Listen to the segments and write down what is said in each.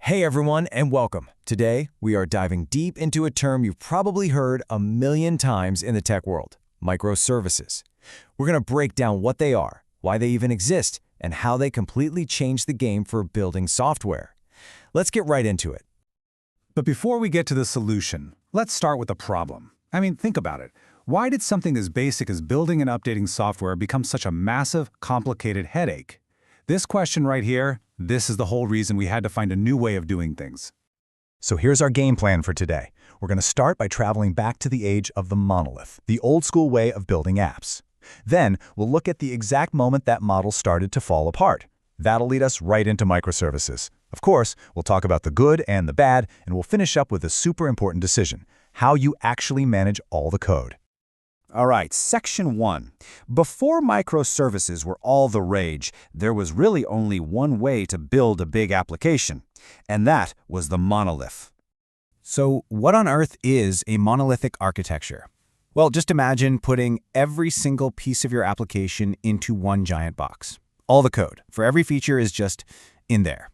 Hey everyone, and welcome. Today, we are diving deep into a term you've probably heard a million times in the tech world, microservices. We're going to break down what they are, why they even exist, and how they completely change the game for building software. Let's get right into it. But before we get to the solution, let's start with the problem. Think about it. Why did something as basic as building and updating software become such a massive, complicated headache? This question right here, this is the whole reason we had to find a new way of doing things. So here's our game plan for today. We're going to start by traveling back to the age of the monolith, the old-school way of building apps. Then, we'll look at the exact moment that model started to fall apart. That'll lead us right into microservices. Of course, we'll talk about the good and the bad, and we'll finish up with a super important decision, how you actually manage all the code. All right, Section 1. Before microservices were all the rage, there was really only one way to build a big application, and that was the monolith. So, what on earth is a monolithic architecture? Well, just imagine putting every single piece of your application into one giant box. All the code for every feature is just in there.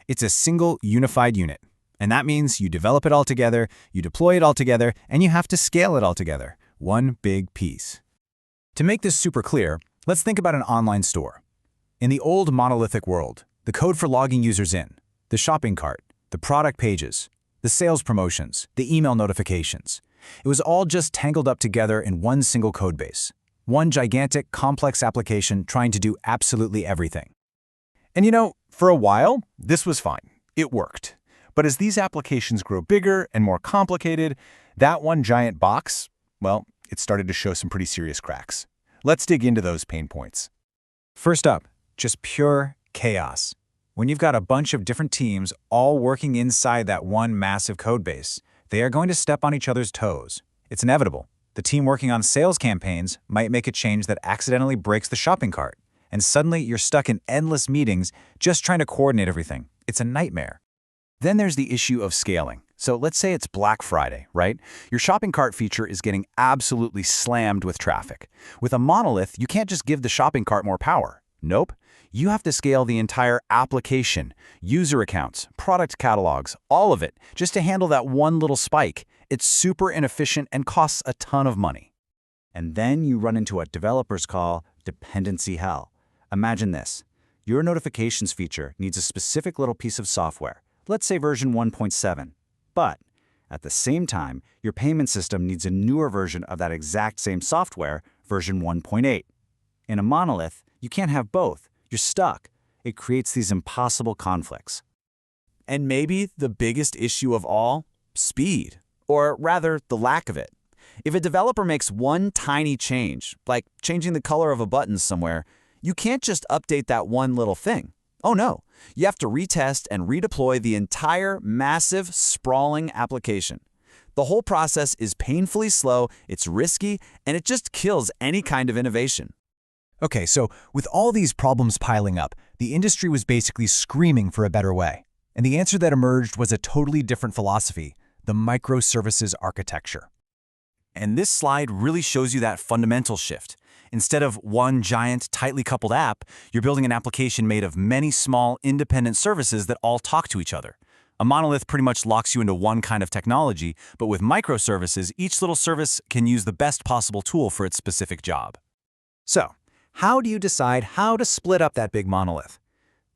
It's a single unified unit, and that means you develop it all together, you deploy it all together, and you have to scale it all together. One big piece. To make this super clear, let's think about an online store. In the old monolithic world, the code for logging users in, the shopping cart, the product pages, the sales promotions, the email notifications, it was all just tangled up together in one single code base. One gigantic, complex application trying to do absolutely everything. And for a while, this was fine. It worked. But as these applications grow bigger and more complicated, that one giant box, well, it started to show some pretty serious cracks. Let's dig into those pain points. First up, just pure chaos. When you've got a bunch of different teams all working inside that one massive code base, they are going to step on each other's toes. It's inevitable. The team working on sales campaigns might make a change that accidentally breaks the shopping cart, and suddenly you're stuck in endless meetings just trying to coordinate everything. It's a nightmare. Then there's the issue of scaling. So let's say it's Black Friday, right? Your shopping cart feature is getting absolutely slammed with traffic. With a monolith, you can't just give the shopping cart more power. Nope. You have to scale the entire application, user accounts, product catalogs, all of it, just to handle that one little spike. It's super inefficient and costs a ton of money. And then you run into what developers call dependency hell. Imagine this. Your notifications feature needs a specific little piece of software, let's say version 1.7. But at the same time, your payment system needs a newer version of that exact same software, version 1.8. In a monolith, you can't have both. You're stuck. It creates these impossible conflicts. And maybe the biggest issue of all, speed, or rather the lack of it. If a developer makes one tiny change, like changing the color of a button somewhere, you can't just update that one little thing. Oh no, you have to retest and redeploy the entire massive, sprawling application. The whole process is painfully slow, it's risky, and it just kills any kind of innovation. Okay, so with all these problems piling up, the industry was basically screaming for a better way. And the answer that emerged was a totally different philosophy, the microservices architecture. And this slide really shows you that fundamental shift. Instead of one giant, tightly coupled app, you're building an application made of many small, independent services that all talk to each other. A monolith pretty much locks you into one kind of technology, but with microservices, each little service can use the best possible tool for its specific job. So, how do you decide how to split up that big monolith?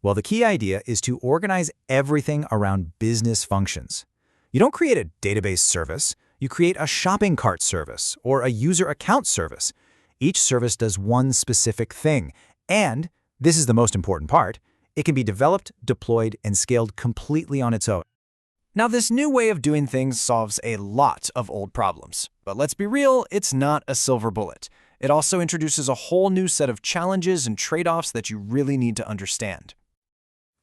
Well, the key idea is to organize everything around business functions. You don't create a database service, you create a shopping cart service or a user account service. Each service does one specific thing, and, this is the most important part, it can be developed, deployed, and scaled completely on its own. Now, this new way of doing things solves a lot of old problems. But let's be real, it's not a silver bullet. It also introduces a whole new set of challenges and trade-offs that you really need to understand.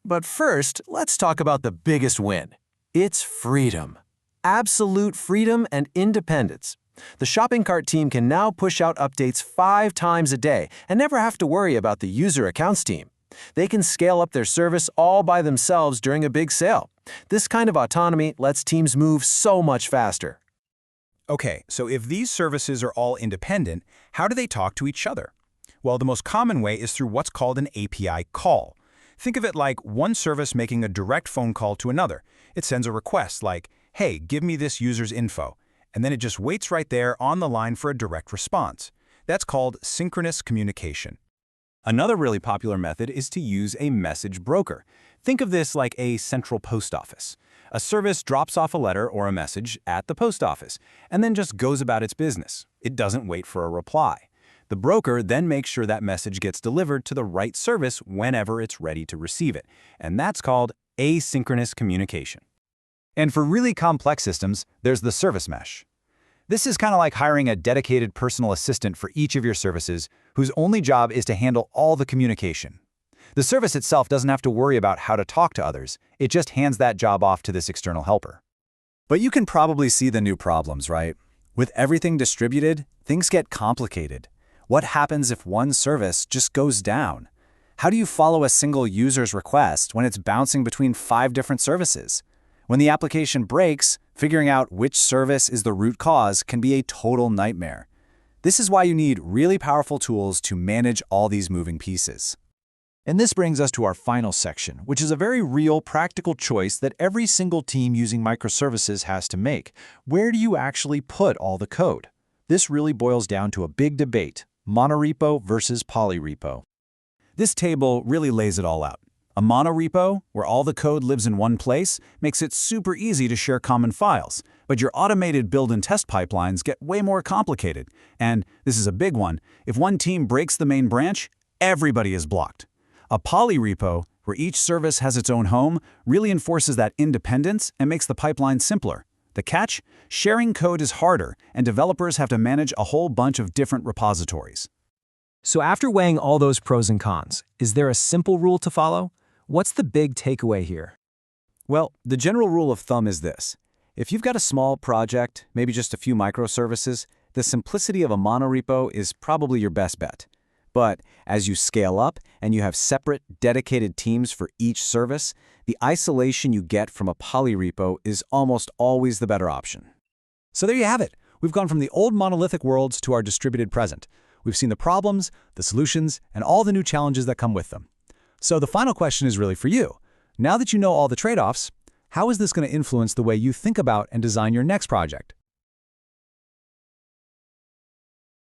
But first, let's talk about the biggest win. It's freedom. Absolute freedom and independence. The shopping cart team can now push out updates 5 times a day and never have to worry about the user accounts team. They can scale up their service all by themselves during a big sale. This kind of autonomy lets teams move so much faster. Okay, so if these services are all independent, how do they talk to each other? Well, the most common way is through what's called an API call. Think of it like one service making a direct phone call to another. It sends a request like, hey, give me this user's info, and then it just waits right there on the line for a direct response. That's called synchronous communication. Another really popular method is to use a message broker. Think of this like a central post office. A service drops off a letter or a message at the post office and then just goes about its business. It doesn't wait for a reply. The broker then makes sure that message gets delivered to the right service whenever it's ready to receive it, and that's called asynchronous communication. And for really complex systems, there's the service mesh. This is kind of like hiring a dedicated personal assistant for each of your services whose only job is to handle all the communication. The service itself doesn't have to worry about how to talk to others. It just hands that job off to this external helper. But you can probably see the new problems, right? With everything distributed, things get complicated. What happens if one service just goes down? How do you follow a single user's request when it's bouncing between 5 different services? When the application breaks, figuring out which service is the root cause can be a total nightmare. This is why you need really powerful tools to manage all these moving pieces. And this brings us to our final section, which is a very real, practical choice that every single team using microservices has to make. Where do you actually put all the code? This really boils down to a big debate: monorepo versus polyrepo. This table really lays it all out. A monorepo, where all the code lives in one place, makes it super easy to share common files. But your automated build and test pipelines get way more complicated. And this is a big one: if one team breaks the main branch, everybody is blocked. A polyrepo, where each service has its own home, really enforces that independence and makes the pipeline simpler. The catch? Sharing code is harder, and developers have to manage a whole bunch of different repositories. So after weighing all those pros and cons, is there a simple rule to follow? What's the big takeaway here? Well, the general rule of thumb is this. If you've got a small project, maybe just a few microservices, the simplicity of a monorepo is probably your best bet. But as you scale up and you have separate, dedicated teams for each service, the isolation you get from a polyrepo is almost always the better option. So there you have it. We've gone from the old monolithic worlds to our distributed present. We've seen the problems, the solutions, and all the new challenges that come with them. So the final question is really for you. Now that you know all the trade-offs, how is this going to influence the way you think about and design your next project?